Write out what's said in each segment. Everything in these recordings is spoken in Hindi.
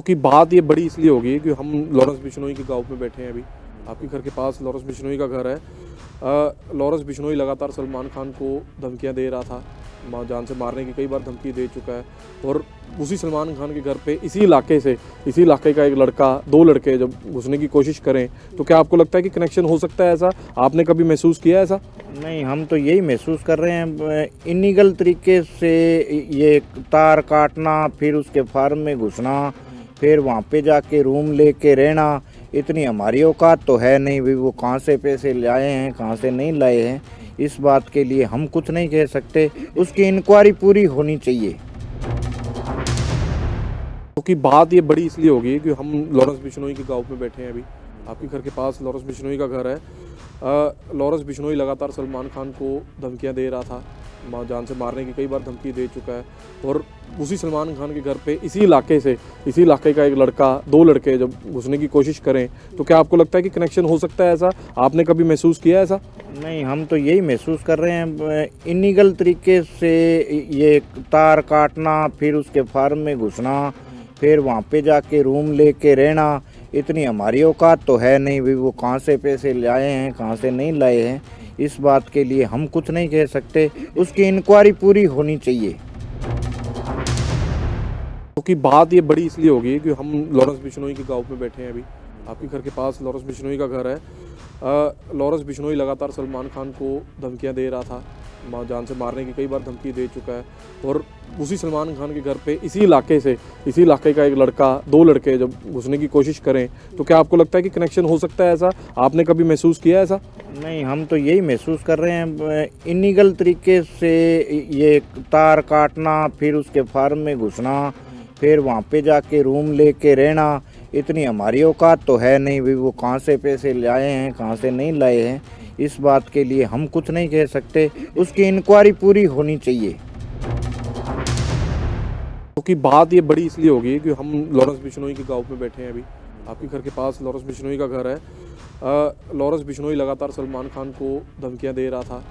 क्योंकि बात ये बड़ी इसलिए होगी कि हम लॉरेंस बिश्नोई के गांव में बैठे हैं अभी। आपके घर के पास लॉरेंस बिश्नोई का घर है। लॉरेंस बिश्नोई लगातार सलमान खान को धमकियां दे रहा था, जान से मारने की कई बार धमकी दे चुका है। और उसी सलमान खान के घर पे इसी इलाके का एक लड़का, दो लड़के जब घुसने की कोशिश करें तो क्या आपको लगता है कि कनेक्शन हो सकता है? ऐसा आपने कभी महसूस किया है ऐसा? नहीं, हम तो यही महसूस कर रहे हैं। इलीगल तरीके से ये तार काटना, फिर उसके फार्म में घुसना, फिर वहाँ पे जाके रूम लेके रहना, इतनी हमारी औकात तो है नहीं भी। वो कहाँ से पैसे लाए हैं, कहाँ से नहीं लाए हैं, इस बात के लिए हम कुछ नहीं कह सकते। उसकी इंक्वायरी पूरी होनी चाहिए। क्योंकि बात ये बड़ी इसलिए होगी कि हम लॉरेंस बिश्नोई के गांव में बैठे हैं अभी। आपके घर के पास लॉरेंस बिश्नोई का घर है। लॉरेंस बिश्नोई लगातार सलमान खान को धमकियां दे रहा था, जान से मारने की कई बार धमकी दे चुका है। और उसी सलमान खान के घर पे इसी इलाके का एक लड़का, दो लड़के जब घुसने की कोशिश करें तो क्या आपको लगता है कि कनेक्शन हो सकता है? ऐसा आपने कभी महसूस किया है ऐसा? नहीं, हम तो यही महसूस कर रहे हैं। इलीगल तरीके से ये तार काटना, फिर उसके फार्म में घुसना, फिर वहाँ पे जाके रूम लेके रहना, इतनी हमारी औकात तो है नहीं भी। वो कहाँ से पैसे लाए हैं, कहाँ से नहीं लाए हैं, इस बात के लिए हम कुछ नहीं कह सकते। उसकी इंक्वायरी पूरी होनी चाहिए। क्योंकि बात ये बड़ी इसलिए होगी कि हम लॉरेंस बिश्नोई के गांव में बैठे हैं अभी। आपके घर के पास लॉरेंस बिश्नोई का घर है। लॉरेंस बिश्नोई लगातार सलमान खान को धमकियां दे रहा था, जान से मारने की कई बार धमकी दे चुका है। और उसी सलमान खान के घर पे इसी इलाके का एक लड़का, दो लड़के जब घुसने की कोशिश करें तो क्या आपको लगता है कि कनेक्शन हो सकता है? ऐसा आपने कभी महसूस किया है ऐसा? नहीं, हम तो यही महसूस कर रहे हैं। इलीगल तरीके से ये तार काटना, फिर उसके फार्म में घुसना, फिर वहाँ पे जाके रूम लेके रहना, इतनी हमारी औकात तो है नहीं भी। वो कहाँ से पैसे लाए हैं, कहाँ से नहीं लाए हैं, इस बात के लिए हम कुछ नहीं कह सकते। उसकी इंक्वायरी पूरी होनी चाहिए। क्योंकि बात ये बड़ी इसलिए होगी कि हम लॉरेंस बिश्नोई के गांव में बैठे हैं अभी। आपके घर के पास लॉरेंस बिश्नोई का घर है। लॉरेंस बिश्नोई लगातार सलमान खान को धमकियां दे रहा था,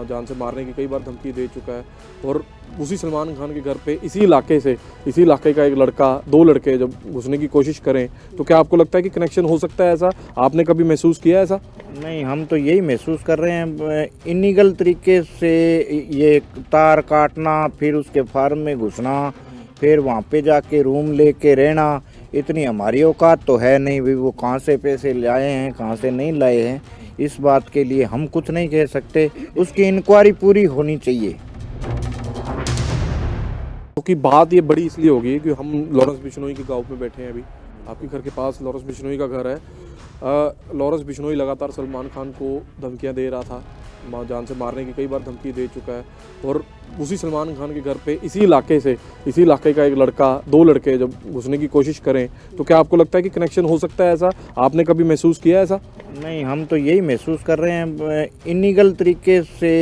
जान से मारने की कई बार धमकी दे चुका है। और उसी सलमान खान के घर पे इसी इलाके का एक लड़का, दो लड़के जब घुसने की कोशिश करें तो क्या आपको लगता है कि कनेक्शन हो सकता है? ऐसा आपने कभी महसूस किया है ऐसा? नहीं, हम तो यही महसूस कर रहे हैं। इलीगल तरीके से ये तार काटना, फिर उसके फार्म में घुसना, फिर वहाँ पे जाके रूम लेके रहना, इतनी हमारी औकात तो है नहीं भी। वो कहाँ से पैसे लाए हैं, कहाँ से नहीं लाए हैं, इस बात के लिए हम कुछ नहीं कह सकते। उसकी इंक्वायरी पूरी होनी चाहिए। क्योंकि बात ये बड़ी इसलिए होगी कि हम लॉरेंस बिश्नोई के गांव में बैठे हैं अभी। आपके घर के पास लॉरेंस बिश्नोई का घर है। लॉरेंस बिश्नोई लगातार सलमान खान को धमकियां दे रहा था, जान से मारने की कई बार धमकी दे चुका है। और उसी सलमान खान के घर पे इसी इलाके का एक लड़का, दो लड़के जब घुसने की कोशिश करें तो क्या आपको लगता है कि कनेक्शन हो सकता है? ऐसा आपने कभी महसूस किया है ऐसा? नहीं, हम तो यही महसूस कर रहे हैं। इलीगल तरीके से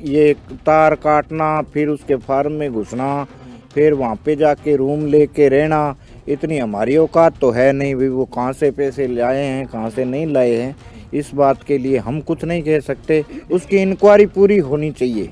ये तार काटना, फिर उसके फार्म में घुसना, फिर वहाँ पे जाके रूम लेके रहना, इतनी हमारी औकात तो है नहीं भी। वो कहाँ से पैसे लाए हैं, कहाँ से नहीं लाए हैं, इस बात के लिए हम कुछ नहीं कह सकते। उसकी इंक्वायरी पूरी होनी चाहिए।